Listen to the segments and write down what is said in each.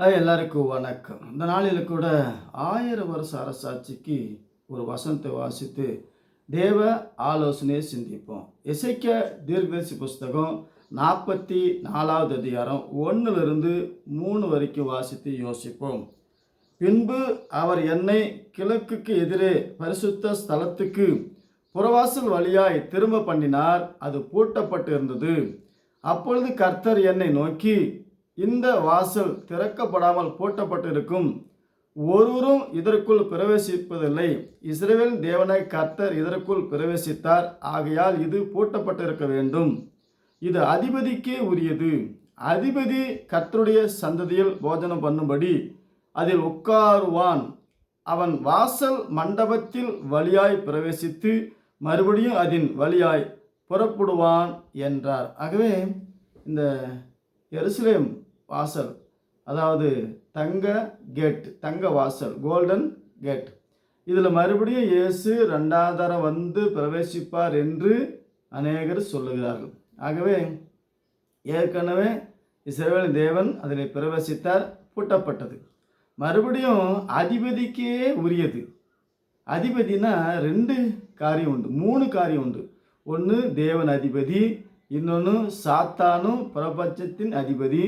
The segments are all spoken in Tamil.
எல்லாருக்கும் வணக்கம். இந்த நாளில் கூட 1000 வருஷ அரசாட்சிக்கு ஒரு வசனத்தை வாசித்து தேவ ஆலோசனையை சிந்திப்போம். எசேக்கியா தீர்க்கதரிசி புஸ்தகம் 44வது அதிகாரம் 1லிருந்து 3 வரைக்கும் வாசித்து யோசிப்போம். பின்பு அவர் என்னை கிழக்குக்கு எதிரே பரிசுத்த ஸ்தலத்துக்கு புறவாசல் வழியாய் திரும்ப பண்ணினார். அது பூட்டப்பட்டு இருந்தது. அப்பொழுது கர்த்தர் என்னை நோக்கி, இந்த வாசல் திறக்கப்படாமல் பூட்டப்பட்டிருக்கும், ஒருவரும் இதற்குள் பிரவேசிப்பதில்லை. இஸ்ரவேல் தேவனாய் கர்த்தர் இதற்குள் பிரவேசித்தார். ஆகையால் இது பூட்டப்பட்டிருக்க வேண்டும். இது அதிபதிக்கே உரியது. அதிபதி கர்த்தருடைய சந்ததியில் போஜனம் பண்ணும்படி அதில் உட்காருவான். அவன் வாசல் மண்டபத்தில் வழியாய் பிரவேசித்து மறுபடியும் அதன் வழியாய் புறப்படுவான் என்றார். ஆகவே இந்த எருசலேம் வாசல், அதாவது தங்க வாசல், கோல்டன் கேட், இதில் மறுபடியும் இயேசு 2வது தரம் வந்து பிரவேசிப்பார் என்று அநேகர் சொல்லுகிறார்கள். ஆகவே ஏற்கனவே இஸ்ரவேல் தேவன் அதில் பிரவேசித்தார், பூட்டப்பட்டது. மறுபடியும் அதிபதிக்கே உரியது. அதிபதினா 2 காரியம் உண்டு, 3 காரியம் உண்டு. ஒன்று தேவன் அதிபதி, இன்னொன்று சாத்தானும் பிரபஞ்சத்தின் அதிபதி,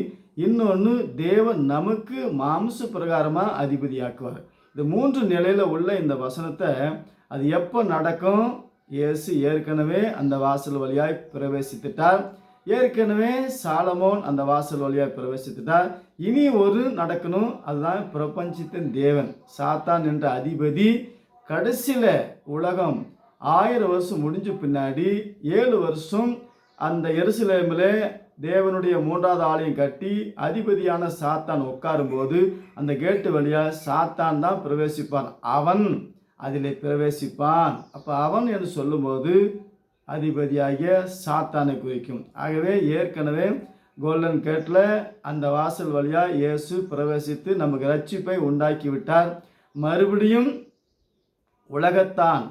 இன்னொன்று தேவன் நமக்கு மாம்ச பிரகாரமாக அதிபதியாக்குவார். இந்த 3 நிலையில் உள்ள இந்த வசனத்தை அது எப்போ நடக்கும்? இயேசு ஏற்கனவே அந்த வாசல் வழியாய் பிரவேசித்துட்டார். ஏற்கனவே சாலமோன் அந்த வாசல் வழியாய் பிரவேசித்துட்டார். இனி ஒரு நடக்கணும். அதுதான் பிரபஞ்சத்தின் தேவன் சாத்தான் என்ற அதிபதி கடைசியில் உலகம் 1000 வருஷம் முடிஞ்ச பின்னாடி 7 வருஷம் அந்த எருசலேமில் தேவனுடைய 3வது ஆலயம் கட்டி அதிபதியான சாத்தான் உட்காரும்போது அந்த கேட்டு வழியாக சாத்தான் தான் பிரவேசிப்பான். அவன் அதில் பிரவேசிப்பான். அப்போ அவன் என்று சொல்லும்போது அதிபதியாகிய சாத்தானை குறிக்கும். ஆகவே ஏற்கனவே கோல்டன் கேட்டில் அந்த வாசல் வழியாக இயேசு பிரவேசித்து நமக்கு ரட்சிப்பை உண்டாக்கி விட்டார். மறுபடியும் உலகத்தான்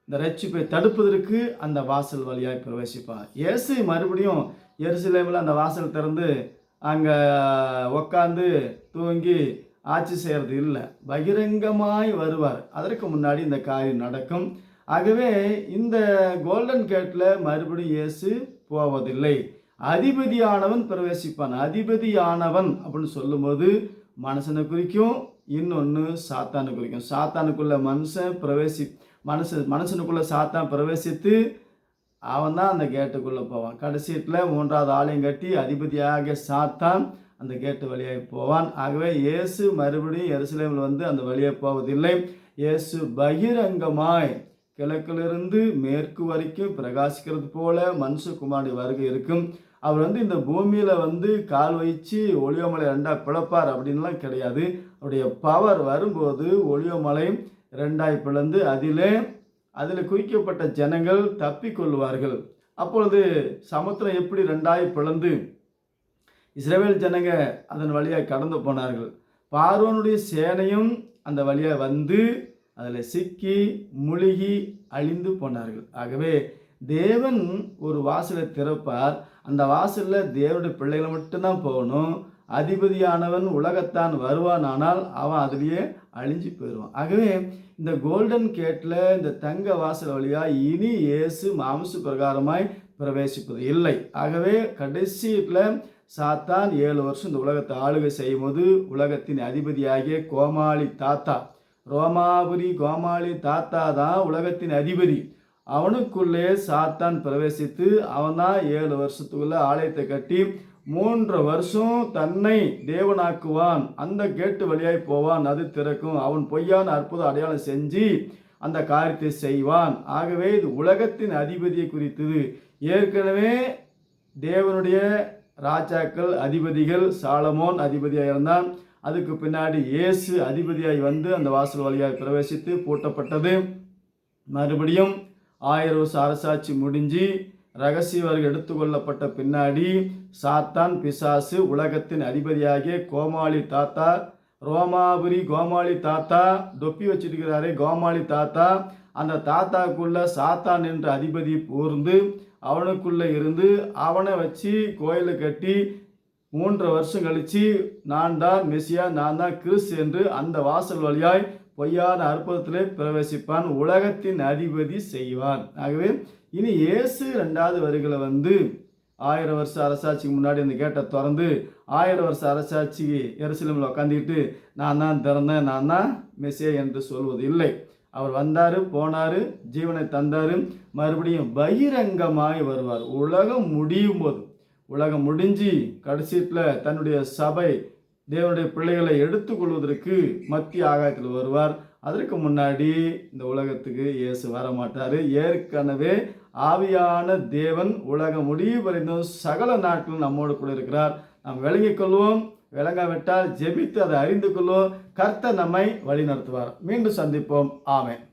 இந்த ரட்சிப்பை தடுப்பதற்கு அந்த வாசல் வழியாய் பிரவேசிப்பார். இயேசு மறுபடியும் எருசலேமில் அந்த வாசல் திறந்து அங்கே உக்காந்து தூங்கி ஆட்சி செய்கிறது இல்லை, பகிரங்கமாய் வருவார். அதற்கு முன்னாடி இந்த காரியம் நடக்கும். ஆகவே இந்த கோல்டன் கேட்டில் மறுபடியும் இயேசு போவதில்லை. அதிபதியானவன் பிரவேசிப்பான். அதிபதியானவன் அப்படின்னு சொல்லும்போது மனுஷனை குறிக்கும், இன்னொன்று சாத்தானை குறிக்கும். சாத்தானுக்குள்ள மனுஷனுக்குள்ள சாத்தான் பிரவேசித்து அவன் தான் அந்த கேட்டுக்குள்ளே போவான். கடைசியில் 3வது ஆலயம் கட்டி அதிபதியாக சாத்தான் அந்த கேட்டு வழியாக போவான். ஆகவே இயேசு மறுபடியும் எருசலேமில் வந்து அந்த வழியாக போவதில்லை. இயேசு பகிரங்கமாய் கிழக்கிலிருந்து மேற்கு வரைக்கும் பிரகாசிக்கிறது போல மனுஷகுமாரனுடைய வருகை இருக்கும். அவர் வந்து இந்த பூமியில் வந்து கால் வைச்சு ஒளிவமலை 2ஆக பிளப்பார் அப்படின்லாம் கிடையாது. அவருடைய பவர் வரும்போது ஒளிவமலை 2ஆய் பிளந்து அதில் குறிக்கப்பட்ட ஜனங்கள் தப்பி கொள்வார்கள். அப்பொழுது சமுத்திரம் எப்படி 2ஆய் பிளந்து இஸ்ரவேல் ஜனங்க அதன் வழியாக கடந்து போனார்கள். பார்வோனுடைய சேனையும் அந்த வழியாக வந்து அதில் சிக்கி முழுகி அழிந்து போனார்கள். ஆகவே தேவன் ஒரு வாசலை திறப்பார். அந்த வாசலில் தேவனுடைய பிள்ளைகளை மட்டும்தான் போகணும். அதிபதியானவன் உலகத்தான் வருவான், ஆனால் அவன் அதிலேயே அழிஞ்சு போயிடுவான். ஆகவே இந்த கோல்டன் கேட்டில் இந்த தங்க வாசல் வழியாக இனி இயேசு மாம்ச பிரகாரமாய் பிரவேசிப்பது இல்லை. ஆகவே கடைசியில் சாத்தான் 7 வருஷம் இந்த உலகத்தை ஆளுகை செய்யும் போது உலகத்தின் அதிபதியாகிய கோமாளி தாத்தா, ரோமாபுரி கோமாளி தாத்தா தான் உலகத்தின் அதிபதி. அவனுக்குள்ளே சாத்தான் பிரவேசித்து அவன் தான் 7 வருஷத்துக்குள்ள ஆலயத்தை கட்டி 3 வருஷம் தன்னை தேவனாக்குவான். அந்த கேட்டு வழியாய் போவான், அது திறக்கும். அவன் பொய்யான அற்புத அடையாளம் செஞ்சு அந்த காரியத்தை செய்வான். ஆகவே இது உலகத்தின் அதிபதியை குறித்தது. ஏற்கனவே தேவனுடைய ராஜாக்கள் அதிபதிகள், சாலமோன் அதிபதியாக இருந்தான். அதுக்கு பின்னாடி இயேசு அதிபதியாய் வந்து அந்த வாசல் வழியாய் பிரவேசித்து பூட்டப்பட்டது. மறுபடியும் 1000 வருஷ அரசாட்சி முடிஞ்சு ரகசியவர்கள் எடுத்துக்கொள்ளப்பட்ட பின்னாடி சாத்தான் பிசாசு உலகத்தின் அதிபதியாகிய கோமாளி தாத்தா, ரோமாபுரி கோமாளி தாத்தா, தொப்பி வச்சிருக்கிறாரே கோமாளி தாத்தா, அந்த தாத்தாக்குள்ள சாத்தான் என்ற அதிபதி ஊர்ந்து அவனுக்குள்ளே இருந்து அவனை வச்சு கோயிலை கட்டி 3 வருஷம் கழித்து நான் தான் மெசியா, நான் தான் கிறிஸ்து என்று அந்த வாசல் வழியாய் பொய்யான அற்புதத்திலே பிரவேசிப்பான், உலகத்தின் அதிபதி செய்வான். ஆகவே இனி இயேசு 2வது வருகையில் 1000 வருஷ அரசாட்சிக்கு முன்னாடி அந்த கேட்டை திறந்து 1000 வருஷ அரசாட்சிக்கு எருசலேமில் உட்காந்துக்கிட்டு நான் தான் திறந்தேன், நான் தான் மெசியா என்று சொல்வது இல்லை. அவர் வந்தார், போனார், ஜீவனை தந்தார், மறுபடியும் பகிரங்கமாய் வருவார். உலகம் முடியும் போது, உலகம் முடிஞ்சு கடைசியில் தன்னுடைய சபை தேவனுடைய பிள்ளைகளை எடுத்துக்கொள்வதற்கு மத்திய ஆகாயத்தில் வருவார். அதற்கு முன்னாடி இந்த உலகத்துக்கு இயேசு வரமாட்டார். ஏற்கனவே ஆவியான தேவன் உலகம் முடிவு வரைந்தும் சகல நாட்களும் நம்மோடு கூட இருக்கிறார். நாம் விளங்கிக் கொள்வோம், விளங்காவிட்டால் ஜெபித்து அதை அறிந்து கொள்வோம். கர்த்தர் நம்மை வழி நடத்துவார். மீண்டும் சந்திப்போம். ஆமென்.